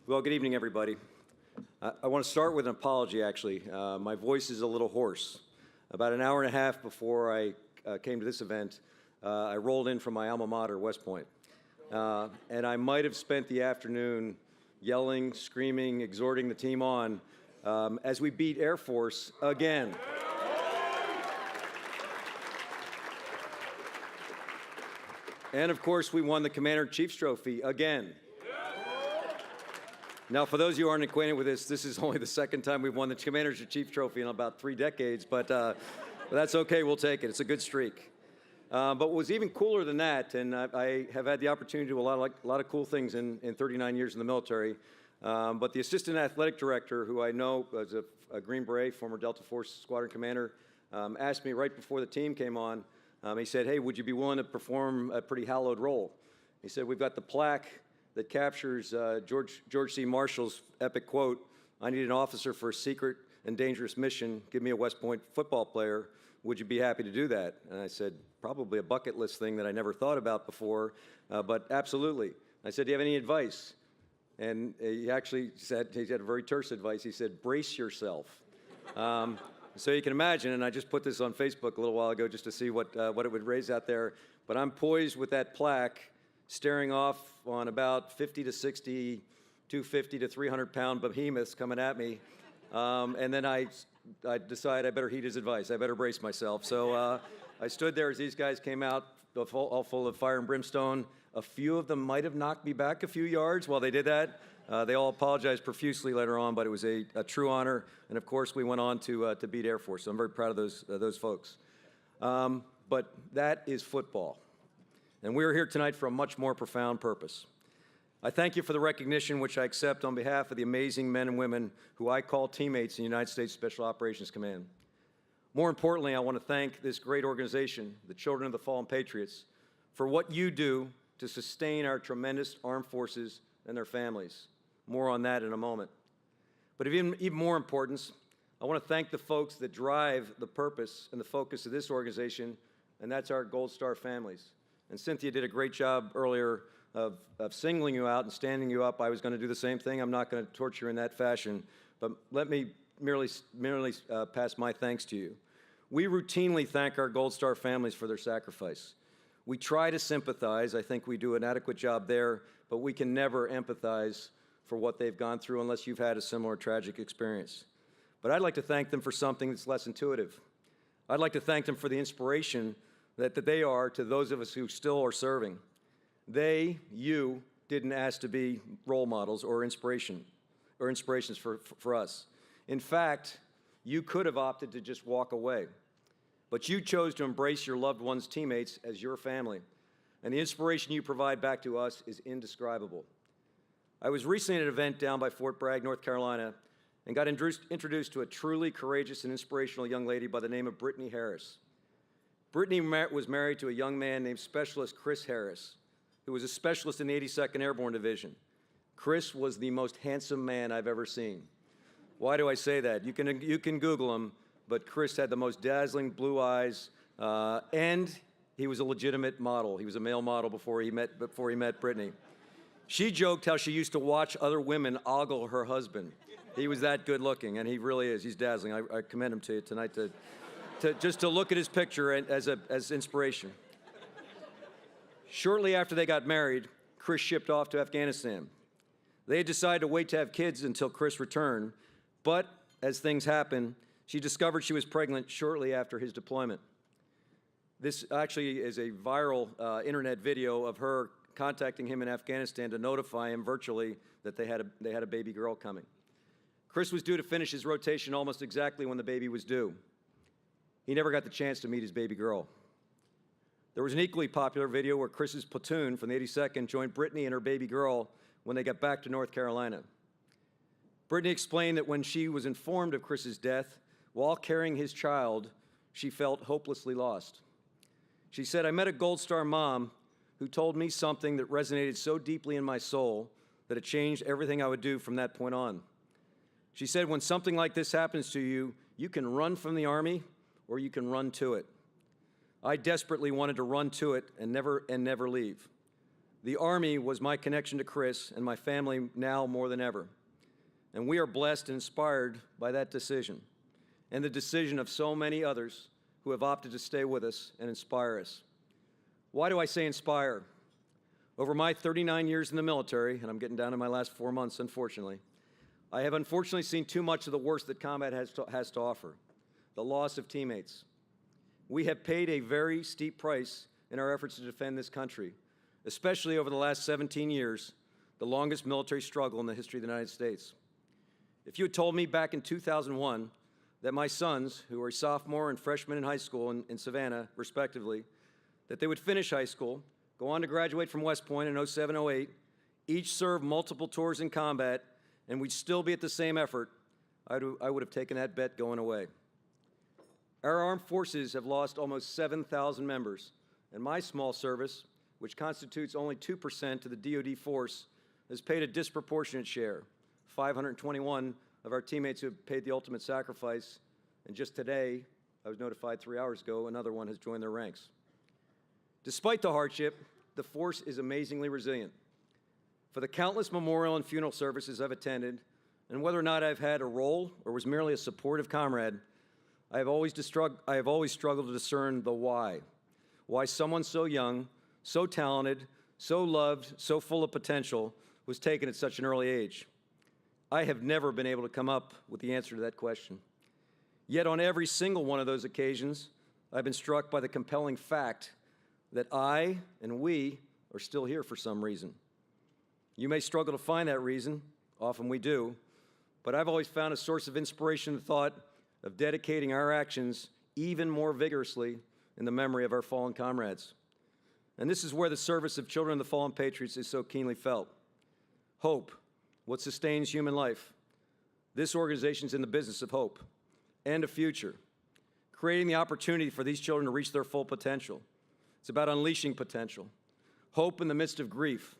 Well, good evening, everybody. I want to start with an apology, actually. My voice is a little hoarse. About an hour and a half before I came to this event, I rolled in from my alma mater, West Point. And I might have spent the afternoon yelling, screaming, exhorting the team on as we beat Air Force again. And of course, we won the Commander-in-Chief's Trophy again. Now, for those of you who aren't acquainted with this is only the second time we've won the Commander-in-Chief's Trophy in about 3 decades, but that's okay, we'll take it. It's a good streak. But what was even cooler than that, and I have had the opportunity to do a lot of cool things in 39 years in the military, but the assistant athletic director, who I know was a Green Beret, former Delta Force squadron commander, asked me right before the team came on, he said, hey, would you be willing to perform a pretty hallowed role? He said, we've got the plaque that captures George C. Marshall's epic quote, I need an officer for a secret and dangerous mission. Give me a West Point football player. Would you be happy to do that? And I said, probably a bucket list thing that I never thought about before, but absolutely. I said, do you have any advice? And he actually said, he had a very terse advice. He said, brace yourself. So you can imagine, and I just put this on Facebook a little while ago just to see what it would raise out there, but I'm poised with that plaque, staring off on about 50 to 60, 250 to 300-pound behemoths coming at me. And then I decided I better heed his advice. I better brace myself. So I stood there as these guys came out, all full of fire and brimstone. A few of them might have knocked me back a few yards while they did that. They all apologized profusely later on, but it was a true honor. And of course, we went on to beat Air Force. So I'm very proud of those folks. But that is football. And we're here tonight for a much more profound purpose. I thank you for the recognition which I accept on behalf of the amazing men and women who I call teammates in the United States Special Operations Command. More importantly, I want to thank this great organization, the Children of the Fallen Patriots, for what you do to sustain our tremendous armed forces and their families. More on that in a moment. But of even more importance, I want to thank the folks that drive the purpose and the focus of this organization, and that's our Gold Star families. And Cynthia did a great job earlier of singling you out and standing you up. I was going to do the same thing. I'm not going to torture you in that fashion, but let me merely pass my thanks to you. We routinely thank our Gold Star families for their sacrifice. We try to sympathize. I think we do an adequate job there, but we can never empathize for what they've gone through unless you've had a similar tragic experience. But I'd like to thank them for something that's less intuitive. I'd like to thank them for the inspiration that they are to those of us who still are serving. You didn't ask to be role models or inspirations for us. In fact, you could have opted to just walk away. But you chose to embrace your loved ones' teammates as your family. And the inspiration you provide back to us is indescribable. I was recently at an event down by Fort Bragg, North Carolina, and got introduced to a truly courageous and inspirational young lady by the name of Brittany Harris. Brittany was married to a young man named Specialist Chris Harris, who was a specialist in the 82nd Airborne Division. Chris was the most handsome man I've ever seen. Why do I say that? You can Google him, but Chris had the most dazzling blue eyes, and he was a legitimate model. He was a male model before he met Brittany. She joked how she used to watch other women ogle her husband. He was that good looking, and he really is. He's dazzling. I commend him to you tonight just to look at his picture as inspiration. Shortly after they got married, Chris shipped off to Afghanistan. They had decided to wait to have kids until Chris returned, but as things happen, she discovered she was pregnant shortly after his deployment. This actually is a viral internet video of her contacting him in Afghanistan to notify him virtually that they had a baby girl coming. Chris was due to finish his rotation almost exactly when the baby was due. He never got the chance to meet his baby girl. There was an equally popular video where Chris's platoon from the 82nd joined Brittany and her baby girl when they got back to North Carolina. Brittany explained that when she was informed of Chris's death, while carrying his child, she felt hopelessly lost. She said, I met a Gold Star mom who told me something that resonated so deeply in my soul that it changed everything I would do from that point on. She said, when something like this happens to you, you can run from the Army or you can run to it. I desperately wanted to run to it and never leave. The Army was my connection to Chris and my family now more than ever. And we are blessed and inspired by that decision and the decision of so many others who have opted to stay with us and inspire us. Why do I say inspire? Over my 39 years in the military, and I'm getting down to my last 4 months, unfortunately, I have unfortunately seen too much of the worst that combat has to offer, the loss of teammates. We have paid a very steep price in our efforts to defend this country, especially over the last 17 years, the longest military struggle in the history of the United States. If you had told me back in 2001 that my sons, who are a sophomore and freshman in high school in Savannah, respectively, that they would finish high school, go on to graduate from West Point in 07, 08, each serve multiple tours in combat, and we'd still be at the same effort, I would have taken that bet going away. Our armed forces have lost almost 7,000 members, and my small service, which constitutes only 2% of the DoD force, has paid a disproportionate share. 521 of our teammates who have paid the ultimate sacrifice, and just today, I was notified 3 hours ago, another one has joined their ranks. Despite the hardship, the force is amazingly resilient. For the countless memorial and funeral services I've attended, and whether or not I've had a role or was merely a supportive comrade, I have always struggled to discern the why. Why someone so young, so talented, so loved, so full of potential was taken at such an early age. I have never been able to come up with the answer to that question. Yet on every single one of those occasions, I've been struck by the compelling fact that I and we are still here for some reason. You may struggle to find that reason, often we do, but I've always found a source of inspiration in the thought of dedicating our actions even more vigorously in the memory of our fallen comrades. And this is where the service of children of the fallen patriots is so keenly felt. Hope, what sustains human life. This organization's in the business of hope and a future, creating the opportunity for these children to reach their full potential. It's about unleashing potential, hope in the midst of grief,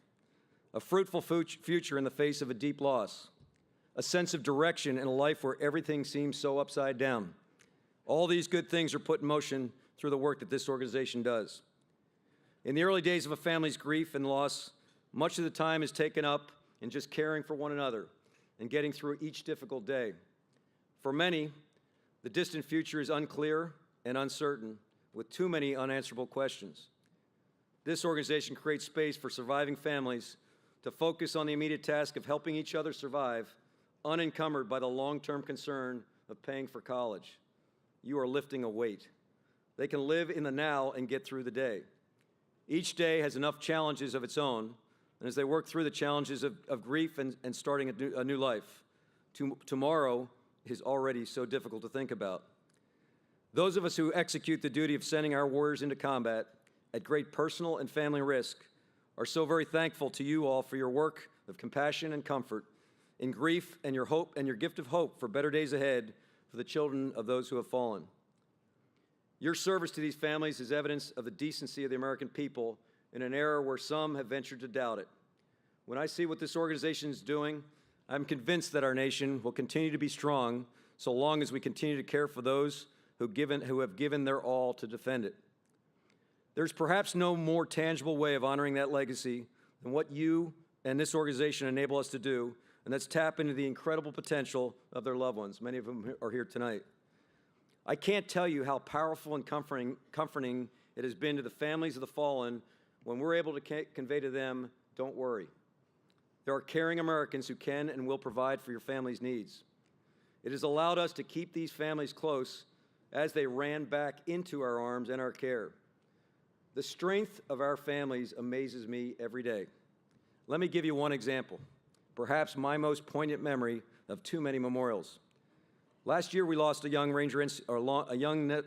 a fruitful future in the face of a deep loss, a sense of direction in a life where everything seems so upside down. All these good things are put in motion through the work that this organization does. In the early days of a family's grief and loss, much of the time is taken up in just caring for one another and getting through each difficult day. For many, the distant future is unclear and uncertain, with too many unanswerable questions. This organization creates space for surviving families to focus on the immediate task of helping each other survive, unencumbered by the long-term concern of paying for college. You are lifting a weight. They can live in the now and get through the day. Each day has enough challenges of its own, and as they work through the challenges of grief and starting a new life, tomorrow is already so difficult to think about. Those of us who execute the duty of sending our warriors into combat at great personal and family risk are so very thankful to you all for your work of compassion and comfort in grief and your hope and your gift of hope for better days ahead for the children of those who have fallen. Your service to these families is evidence of the decency of the American people in an era where some have ventured to doubt it. When I see what this organization is doing, I'm convinced that our nation will continue to be strong so long as we continue to care for those who have given their all to defend it. There's perhaps no more tangible way of honoring that legacy than what you and this organization enable us to do, and that's tap into the incredible potential of their loved ones. Many of them are here tonight. I can't tell you how powerful and comforting it has been to the families of the fallen when we're able to convey to them, don't worry. There are caring Americans who can and will provide for your family's needs. It has allowed us to keep these families close as they ran back into our arms and our care. The strength of our families amazes me every day. Let me give you one example, perhaps my most poignant memory of too many memorials. Last year, we lost a young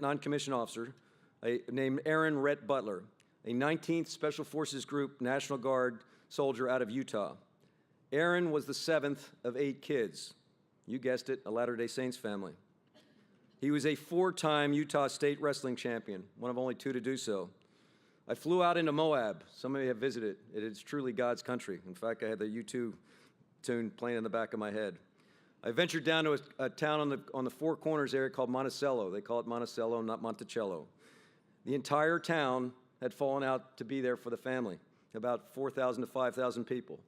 non-commissioned officer named Aaron Rhett Butler, a 19th Special Forces Group National Guard soldier out of Utah. Aaron was the 7th of 8 kids. You guessed it, a Latter-day Saints family. He was a 4-time Utah State wrestling champion, one of only 2 to do so. I flew out into Moab. Some of you have visited. It is truly God's country. In fact, I had the U2 tune playing in the back of my head. I ventured down to a town on the Four Corners area called Monticello. They call it Monticello, not Monticello. The entire town had fallen out to be there for the family. about 4,000 to 5,000 people.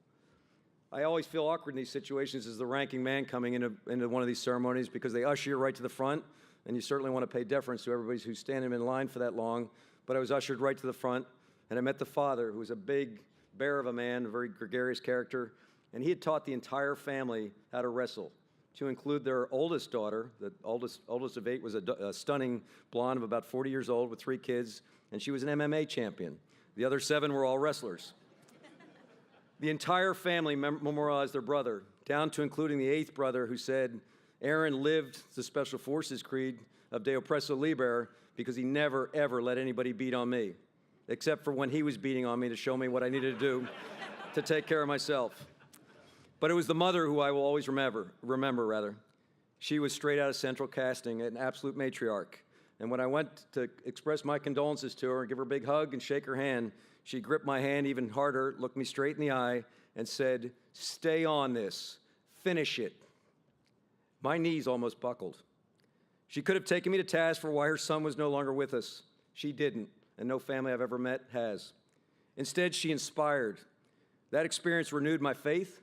I always feel awkward in these situations as the ranking man coming into one of these ceremonies because they usher you right to the front, and you certainly want to pay deference to everybody who's standing in line for that long. But I was ushered right to the front, and I met the father, who was a big bear of a man, a very gregarious character, and he had taught the entire family how to wrestle, to include their oldest daughter. The oldest of 8 was a stunning blonde of about 40 years old with 3 kids, and she was an MMA champion. The other 7 were all wrestlers. The entire family memorialized their brother, down to including the 8th brother, who said Aaron lived the Special Forces creed of De Oppresso Liber because he never, ever let anybody beat on me, except for when he was beating on me to show me what I needed to do to take care of myself. But it was the mother who I will always remember. She was straight out of Central Casting, an absolute matriarch. And when I went to express my condolences to her and give her a big hug and shake her hand, she gripped my hand even harder, looked me straight in the eye, and said, "Stay on this. Finish it." My knees almost buckled. She could have taken me to task for why her son was no longer with us. She didn't, and no family I've ever met has. Instead, she inspired. That experience renewed my faith.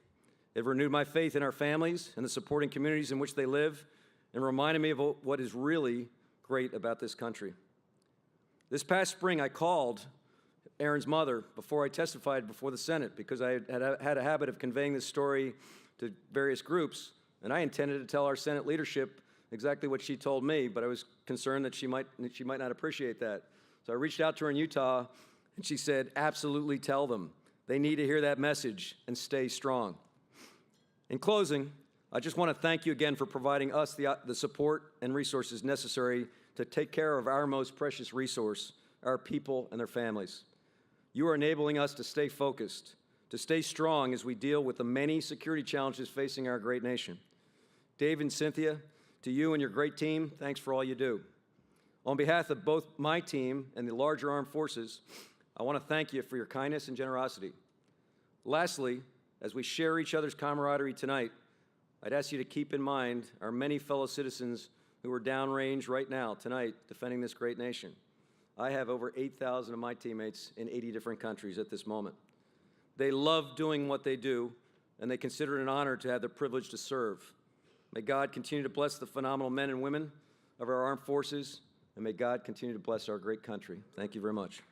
It renewed my faith in our families and the supporting communities in which they live, and reminded me of what is really great about this country. This past spring, I called Aaron's mother before I testified before the Senate because I had a habit of conveying this story to various groups, and I intended to tell our Senate leadership exactly what she told me, but I was concerned that she might not appreciate that. So I reached out to her in Utah, and she said, "Absolutely tell them. They need to hear that message and stay strong." In closing, I just want to thank you again for providing us the support and resources necessary to take care of our most precious resource, our people and their families. You are enabling us to stay focused, to stay strong as we deal with the many security challenges facing our great nation. Dave and Cynthia, to you and your great team, thanks for all you do. On behalf of both my team and the larger armed forces, I want to thank you for your kindness and generosity. Lastly, as we share each other's camaraderie tonight, I'd ask you to keep in mind our many fellow citizens who are downrange right now, tonight, defending this great nation. I have over 8,000 of my teammates in 80 different countries at this moment. They love doing what they do, and they consider it an honor to have the privilege to serve. May God continue to bless the phenomenal men and women of our armed forces, and may God continue to bless our great country. Thank you very much.